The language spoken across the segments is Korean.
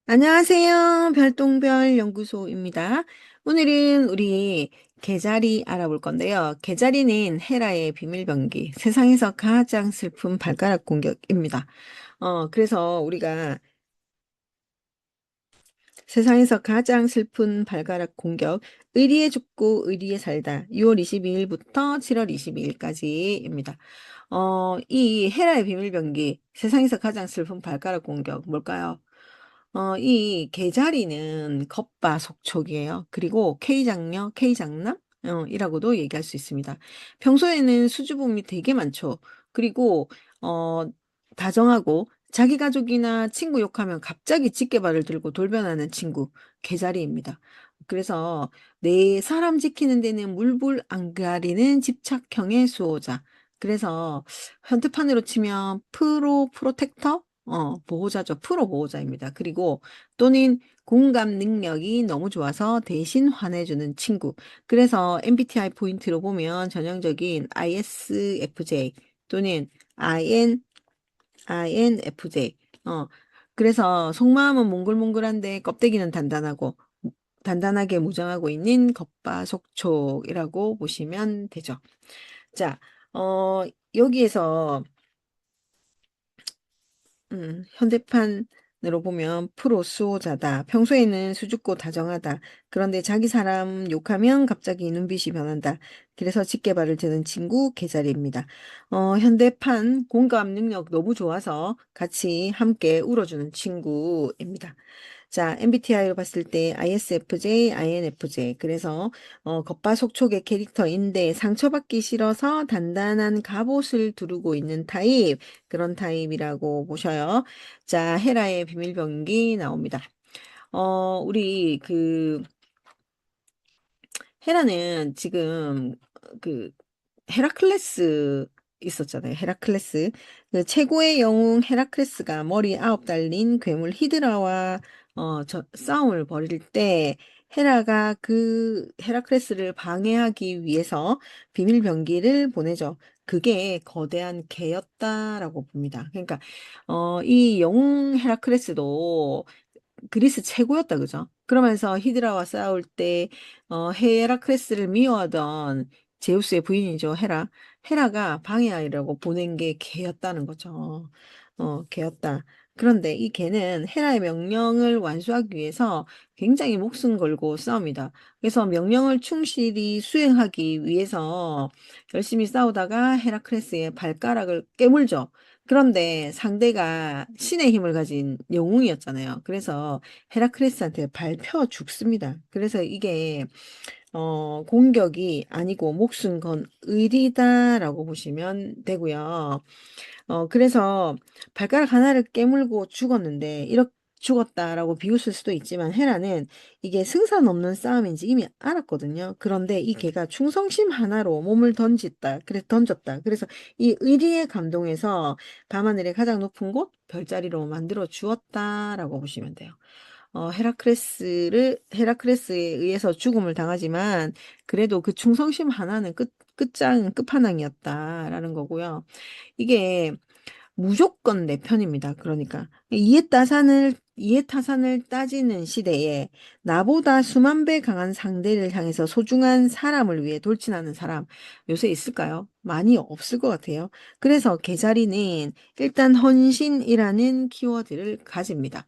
안녕하세요. 별똥별 연구소입니다. 오늘은 우리 개자리 알아볼 건데요. 개자리는 헤라의 비밀병기, 세상에서 가장 슬픈 발가락 공격입니다. 그래서 우리가 세상에서 가장 슬픈 발가락 공격, 의리에 죽고 의리에 살다, 6월 22일부터 7월 22일까지입니다. 이 헤라의 비밀병기, 세상에서 가장 슬픈 발가락 공격, 뭘까요? 이 개자리는 겉바속촉이에요. 그리고 K장녀, K장남, 이라고도 얘기할 수 있습니다. 평소에는 수줍음이 되게 많죠. 그리고, 어, 다정하고, 자기 가족이나 친구 욕하면 갑자기 찌개발을 들고 돌변하는 친구, 개자리입니다. 그래서 내 사람 지키는 데는 물불 안 가리는 집착형의 수호자. 그래서 현대판으로 치면 프로텍터? 보호자죠. 프로 보호자입니다. 그리고 또는 공감 능력이 너무 좋아서 대신 화내주는 친구. 그래서 MBTI 포인트로 보면 전형적인 ISFJ 또는 INFJ. 어, 그래서 속마음은 몽글몽글한데 껍데기는 단단하고 단단하게 무장하고 있는 겉바속촉이라고 보시면 되죠. 자, 어, 여기에서 현대판으로 보면 프로 수호자다. 평소에는 수줍고 다정하다. 그런데 자기 사람 욕하면 갑자기 눈빛이 변한다. 그래서 칡개발을 드는 친구 개자리입니다. 현대판 공감 능력 너무 좋아서 같이 함께 울어주는 친구입니다. 자, MBTI로 봤을 때 ISFJ, INFJ. 그래서 겉바속촉의 캐릭터인데 상처받기 싫어서 단단한 갑옷을 두르고 있는 타입. 그런 타입이라고 보셔요. 자, 헤라의 비밀병기 나옵니다. 우리 헤라는 지금 그 헤라클레스 있었잖아요. 헤라클레스. 그 최고의 영웅 헤라클레스가 머리 9 달린 괴물 히드라와 싸움을 벌일 때 헤라가 그 헤라클레스를 방해하기 위해서 비밀 병기를 보내죠. 그게 거대한 개였다라고 봅니다. 그러니까 이 영웅 헤라클레스도 그리스 최고였다, 그죠? 그러면서 히드라와 싸울 때, 헤라클레스를 미워하던 제우스의 부인이죠, 헤라. 헤라가 방해하려고 보낸 게 걔였다는 거죠. 걔였다. 그런데 이 걔는 헤라의 명령을 완수하기 위해서 굉장히 목숨 걸고 싸웁니다. 그래서 명령을 충실히 수행하기 위해서 열심히 싸우다가 헤라클레스의 발가락을 깨물죠. 그런데 상대가 신의 힘을 가진 영웅이었잖아요. 그래서 헤라클레스한테 밟혀 죽습니다. 그래서 이게 공격이 아니고 목숨 건 의리다라고 보시면 되고요. 그래서 발가락 하나를 깨물고 죽었는데 이렇게 죽었다라고 비웃을 수도 있지만 헤라는 이게 승산 없는 싸움인지 이미 알았거든요. 그런데 이 개가 충성심 하나로 몸을 던졌다. 그래서 이 의리에 감동해서 밤하늘의 가장 높은 곳 별자리로 만들어 주었다라고 보시면 돼요. 헤라클레스에 의해서 죽음을 당하지만 그래도 그 충성심 하나는 끝판왕이었다라는 거고요. 이게 무조건 내 편입니다. 그러니까 이해타산을 따지는 시대에 나보다 수만 배 강한 상대를 향해서 소중한 사람을 위해 돌진하는 사람 요새 있을까요? 많이 없을 것 같아요. 그래서 개자리는 일단 헌신이라는 키워드를 가집니다.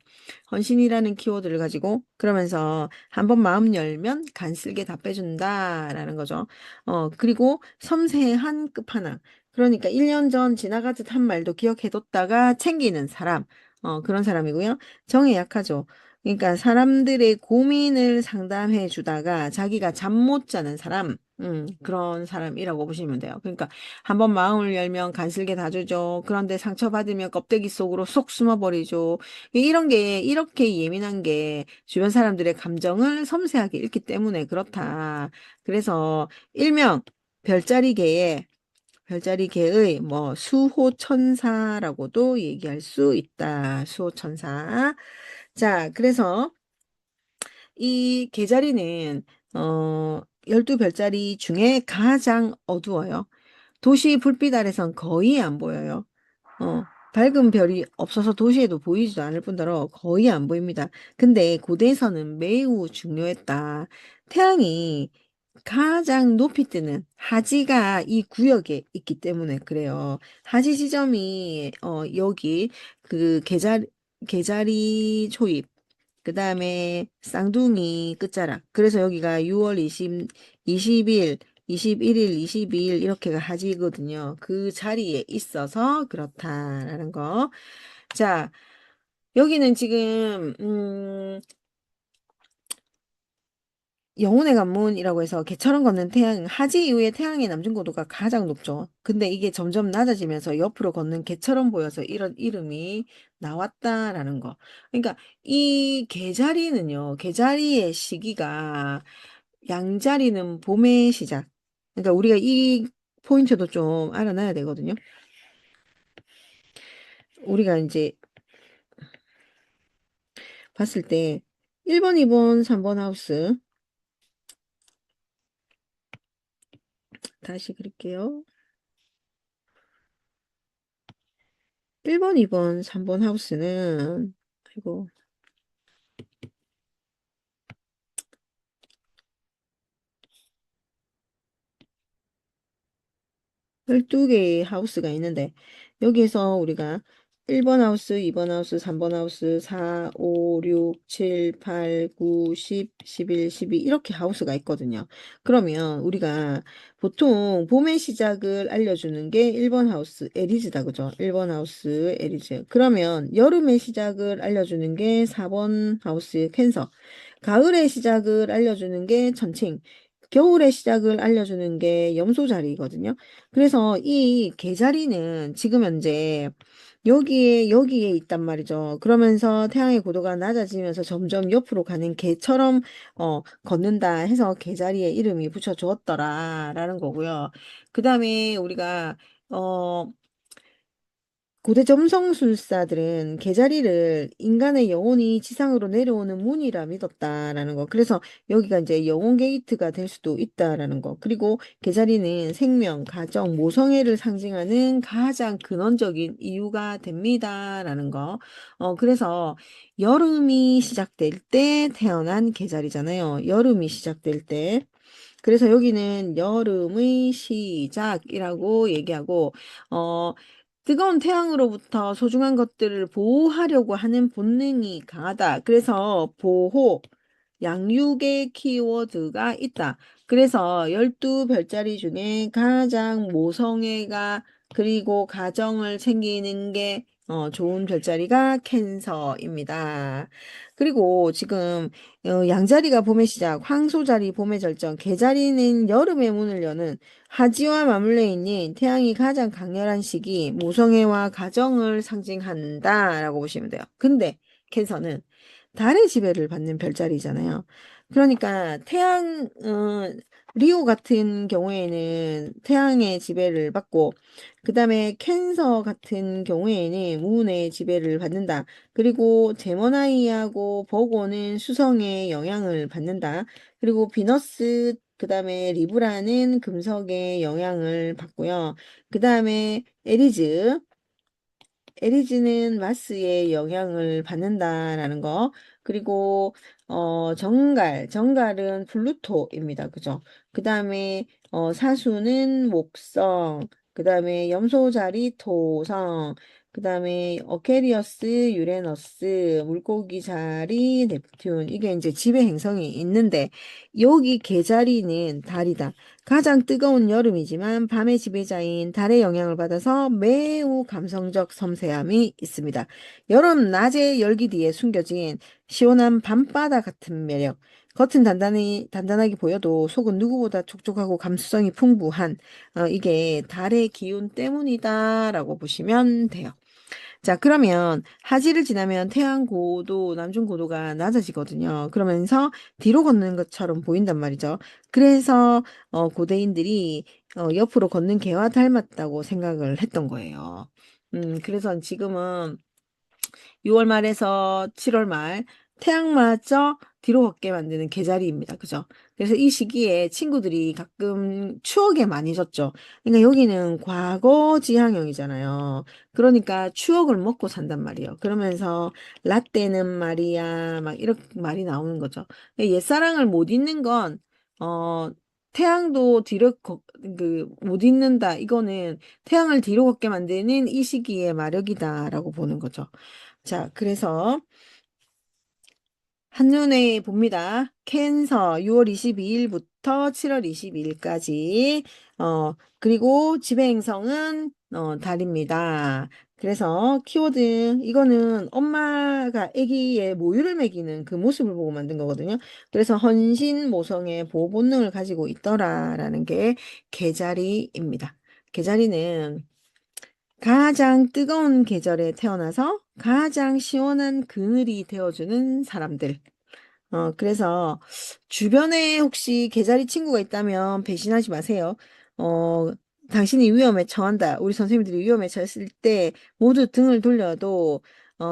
헌신이라는 키워드를 가지고 그러면서 한번 마음 열면 간쓸게 다 빼준다라는 거죠. 그리고 섬세한 끝판왕. 그러니까 1년 전 지나가듯 한 말도 기억해뒀다가 챙기는 사람. 그런 사람이고요. 정에 약하죠. 그러니까 사람들의 고민을 상담해 주다가 자기가 잠 못 자는 사람. 그런 사람이라고 보시면 돼요. 그러니까 한번 마음을 열면 간슬게 다 주죠. 그런데 상처받으면 껍데기 속으로 쏙 숨어버리죠. 이런 게, 이렇게 예민한 게 주변 사람들의 감정을 섬세하게 읽기 때문에 그렇다. 그래서 일명 별자리 개의 뭐 수호천사라고도 얘기할 수 있다. 수호천사. 자, 그래서 이 개자리는 12별자리 중에 가장 어두워요. 도시 불빛 아래선 거의 안 보여요. 어, 밝은 별이 없어서 도시에도 보이지도 않을 뿐더러 거의 안 보입니다. 근데 고대에서는 매우 중요했다. 태양이 가장 높이 뜨는 하지가 이 구역에 있기 때문에 그래요. 하지 지점이 여기 그 개자리 초입, 그 다음에 쌍둥이 끝자락. 그래서 여기가 6월 20일, 21일, 22일 이렇게가 하지거든요. 그 자리에 있어서 그렇다라는 거. 자, 여기는 지금 영혼의 관문이라고 해서 개처럼 걷는 태양, 하지 이후에 태양의 남중고도가 가장 높죠. 근데 이게 점점 낮아지면서 옆으로 걷는 개처럼 보여서 이런 이름이 나왔다라는 거. 그러니까 이 개자리는요, 개자리의 시기가 양자리는 봄의 시작. 그러니까 우리가 이 포인트도 좀 알아놔야 되거든요. 우리가 이제 봤을 때 1번, 2번, 3번 하우스 다시 그릴게요. 1번, 2번, 3번 하우스는 아이고 12개의 하우스가 있는데 여기에서 우리가 1번 하우스, 2번 하우스, 3번 하우스, 4, 5, 6, 7, 8, 9, 10, 11, 12 이렇게 하우스가 있거든요. 그러면 우리가 보통 봄의 시작을 알려주는 게 1번 하우스 에리즈다 그죠? 1번 하우스 에리즈. 그러면 여름의 시작을 알려주는 게 4번 하우스 캔서. 가을의 시작을 알려주는 게 천칭. 겨울의 시작을 알려주는 게 염소자리거든요. 그래서 이 개자리는 지금 현재 여기에 있단 말이죠. 그러면서 태양의 고도가 낮아지면서 점점 옆으로 가는 개처럼 걷는다 해서 개자리의 이름이 붙여주었더라라는 거고요. 그 다음에 우리가 어 고대 점성술사들은 개자리를 인간의 영혼이 지상으로 내려오는 문이라 믿었다라는 거. 그래서 여기가 이제 영혼 게이트가 될 수도 있다라는 거. 그리고 개자리는 생명, 가정, 모성애를 상징하는 가장 근원적인 이유가 됩니다라는 거. 그래서 여름이 시작될 때 태어난 개자리잖아요. 여름이 시작될 때. 그래서 여기는 여름의 시작이라고 얘기하고, 어, 뜨거운 태양으로부터 소중한 것들을 보호하려고 하는 본능이 강하다. 그래서 보호, 양육의 키워드가 있다. 그래서 12별자리 중에 가장 모성애가 그리고 가정을 챙기는 게 좋은 별자리가 캔서입니다. 그리고 지금 양자리가 봄의 시작, 황소자리 봄의 절정, 개자리는 여름의 문을 여는 하지와 맞물려 있는 태양이 가장 강렬한 시기, 모성애와 가정을 상징한다라고 보시면 돼요. 근데 캔서는 달의 지배를 받는 별자리잖아요. 그러니까 리오 같은 경우에는 태양의 지배를 받고, 그 다음에 캔서 같은 경우에는 문의 지배를 받는다. 그리고 제머나이하고 버고는 수성의 영향을 받는다. 그리고 비너스, 그 다음에 리브라는 금석의 영향을 받고요. 그 다음에 에리즈는 마스의 영향을 받는다라는 거. 그리고 정갈은 플루토입니다. 그죠? 그 다음에 사수는 목성, 그 다음에 염소자리 토성, 그 다음에 어케리어스 유레너스, 물고기 자리 넵튠. 이게 이제 지배 행성이 있는데 여기 개자리는 달이다. 가장 뜨거운 여름이지만 밤의 지배자인 달의 영향을 받아서 매우 감성적 섬세함이 있습니다. 여름 낮의 열기 뒤에 숨겨진 시원한 밤바다 같은 매력. 겉은 단단하게 보여도 속은 누구보다 촉촉하고 감수성이 풍부한 이게 달의 기운 때문이다라고 보시면 돼요. 자, 그러면 하지를 지나면 태양 고도, 남중 고도가 낮아지거든요. 그러면서 뒤로 걷는 것처럼 보인단 말이죠. 그래서 고대인들이 옆으로 걷는 개와 닮았다고 생각을 했던 거예요. 그래서 지금은 6월 말에서 7월 말, 태양마저 뒤로 걷게 만드는 계자리입니다. 그죠? 그래서 이 시기에 친구들이 가끔 추억에 많이 젖죠. 그러니까 여기는 과거 지향형이잖아요. 그러니까 추억을 먹고 산단 말이에요. 그러면서 라떼는 말이야, 막 이렇게 말이 나오는 거죠. 옛사랑을 못 잊는 건, 어, 태양도 뒤로 못 잊는다. 이거는 태양을 뒤로 걷게 만드는 이 시기의 마력이다라고 보는 거죠. 자, 그래서 한눈에 봅니다. 캔서 6월 22일부터 7월 22일까지. 그리고 지배행성은 달입니다. 그래서 키워드 이거는 엄마가 아기의 모유를 먹이는 그 모습을 보고 만든 거거든요. 그래서 헌신 모성의 보호 본능을 가지고 있더라라는 게 계자리입니다. 계자리는 가장 뜨거운 계절에 태어나서 가장 시원한 그늘이 되어주는 사람들. 그래서 주변에 혹시 개자리 친구가 있다면 배신하지 마세요. 어, 당신이 위험에 처한다. 우리 선생님들이 위험에 처했을 때 모두 등을 돌려도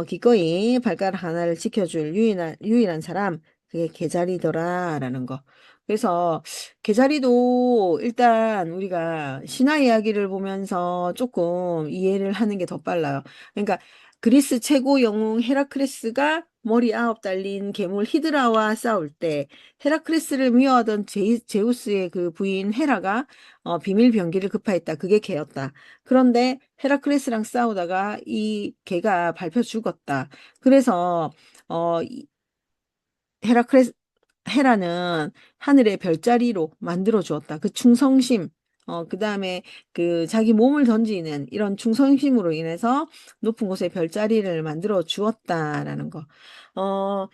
기꺼이 발가락 하나를 지켜줄 유일한 사람, 그게 개자리더라라는 거. 그래서 개자리도 일단 우리가 신화 이야기를 보면서 조금 이해를 하는 게 더 빨라요. 그러니까 그리스 최고 영웅 헤라크레스가 머리 9 달린 괴물 히드라와 싸울 때 헤라크레스를 미워하던 제우스의 그 부인 헤라가 비밀 병기를 급파했다. 그게 걔였다. 그런데 헤라크레스랑 싸우다가 이 걔가 밟혀 죽었다. 그래서 헤라크레스, 헤라는 하늘의 별자리로 만들어 주었다. 그 충성심, 그 다음에 그 자기 몸을 던지는 이런 충성심으로 인해서 높은 곳에 별자리를 만들어 주었다라는 거. 어,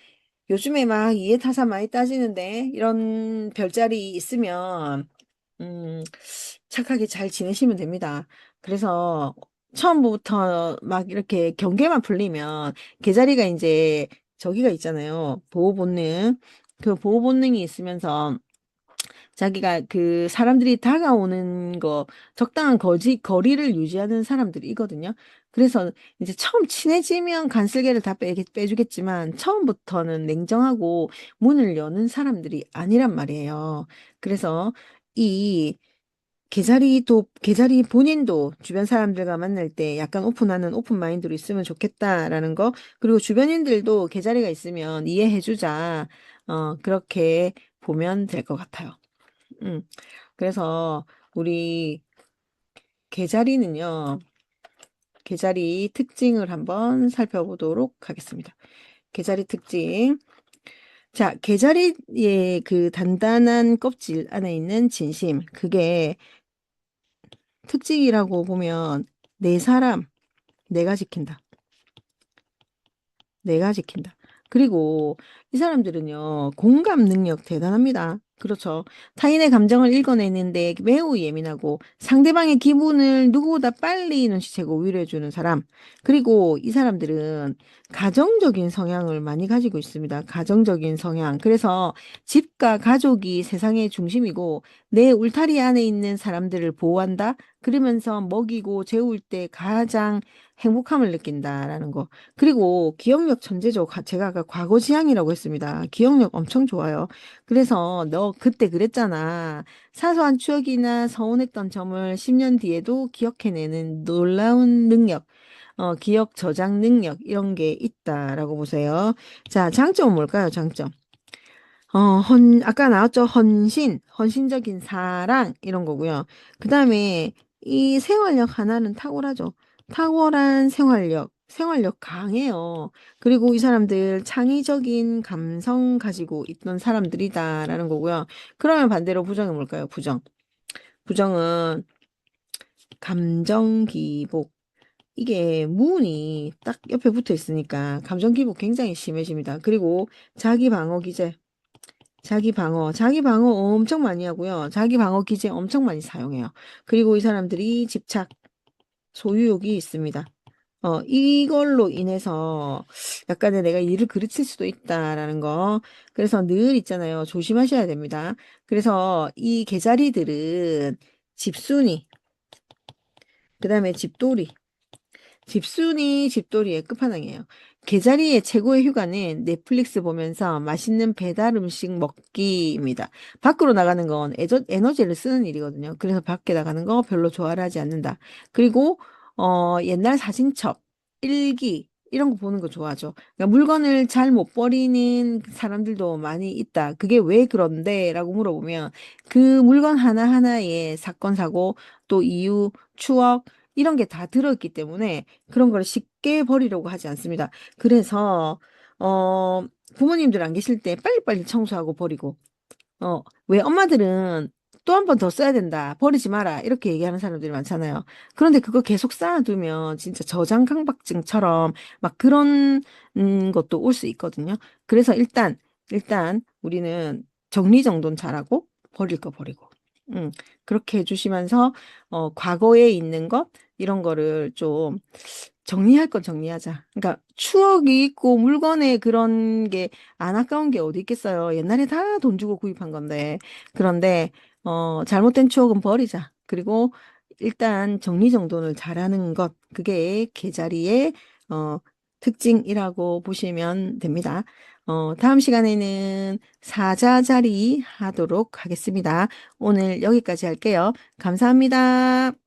요즘에 막 이해타산 많이 따지는데 이런 별자리 있으면 음, 착하게 잘 지내시면 됩니다. 그래서 처음부터 막 이렇게 경계만 풀리면 개자리가 이제 저기가 있잖아요. 보호 본능. 그 보호 본능이 있으면서 자기가 그 사람들이 다가오는 거 적당한 거리를 유지하는 사람들이거든요. 그래서 이제 처음 친해지면 간슬개를 다 빼주겠지만 처음부터는 냉정하고 문을 여는 사람들이 아니란 말이에요. 그래서 이 개자리 본인도 주변 사람들과 만날 때 약간 오픈하는 오픈 마인드로 있으면 좋겠다라는 거. 그리고 주변인들도 개자리가 있으면 이해해주자. 그렇게 보면 될 것 같아요. 음. 그래서 우리 개자리는요, 개자리 특징을 한번 살펴보도록 하겠습니다. 개자리 특징. 자, 개자리의 그 단단한 껍질 안에 있는 진심. 그게 특징이라고 보면 내 사람, 내가 지킨다. 내가 지킨다. 그리고 이 사람들은요, 공감 능력 대단합니다. 그렇죠. 타인의 감정을 읽어내는데 매우 예민하고 상대방의 기분을 누구보다 빨리 눈치채고 위로해주는 사람. 그리고 이 사람들은 가정적인 성향을 많이 가지고 있습니다. 가정적인 성향. 그래서 집과 가족이 세상의 중심이고 내 울타리 안에 있는 사람들을 보호한다. 그러면서 먹이고 재울 때 가장 행복함을 느낀다라는 거. 그리고 기억력 천재죠. 제가 아까 과거지향이라고 했습니다. 기억력 엄청 좋아요. 그래서 너 그때 그랬잖아. 사소한 추억이나 서운했던 점을 10년 뒤에도 기억해내는 놀라운 능력, 기억 저장 능력, 이런 게 있다라고 보세요. 자, 장점은 뭘까요? 장점. 아까 나왔죠. 헌신적인 사랑, 이런 거고요. 그 다음에 이 생활력 하나는 탁월하죠. 탁월한 생활력 강해요. 그리고 이 사람들 창의적인 감성 가지고 있던 사람들이다라는 거고요. 그러면 반대로 부정은 뭘까요? 부정은 감정 기복. 이게 무운이 딱 옆에 붙어 있으니까 감정 기복 굉장히 심해집니다. 그리고 자기 방어 기제. 자기 방어 엄청 많이 하고요. 자기 방어 기제 엄청 많이 사용해요. 그리고 이 사람들이 집착, 소유욕이 있습니다. 이걸로 인해서 약간의 내가 일을 그르칠 수도 있다라는 거. 그래서 늘 있잖아요. 조심하셔야 됩니다. 그래서 이 개자리들은 집순이, 그 다음에 집돌이, 집순이, 집돌이의 끝판왕이에요. 계자리의 최고의 휴가는 넷플릭스 보면서 맛있는 배달 음식 먹기입니다. 밖으로 나가는 건 에너지를 쓰는 일이거든요. 그래서 밖에 나가는 거 별로 좋아하지 않는다. 그리고 옛날 사진첩, 일기 이런 거 보는 거 좋아하죠. 그러니까 물건을 잘 못 버리는 사람들도 많이 있다. 그게 왜 그런데? 라고 물어보면 그 물건 하나하나에 사건, 사고, 또 이유, 추억 이런 게 다 들어있기 때문에 그런 걸 쉽게 버리려고 하지 않습니다. 그래서 어 부모님들 안 계실 때 빨리빨리 청소하고 버리고 왜 엄마들은 또 한 번 더 써야 된다. 버리지 마라. 이렇게 얘기하는 사람들이 많잖아요. 그런데 그거 계속 쌓아두면 진짜 저장강박증처럼 막 그런 것도 올 수 있거든요. 그래서 일단 우리는 정리정돈 잘하고 버릴 거 버리고. 음, 그렇게 해주시면서 과거에 있는 것 이런 거를 좀 정리할 건 정리하자. 그러니까 추억이 있고 물건에 그런 게 안 아까운 게 어디 있겠어요. 옛날에 다 돈 주고 구입한 건데. 그런데 잘못된 추억은 버리자. 그리고 일단 정리정돈을 잘하는 것 그게 계자리의 어, 특징이라고 보시면 됩니다. 다음 시간에는 사자자리 하도록 하겠습니다. 오늘 여기까지 할게요. 감사합니다.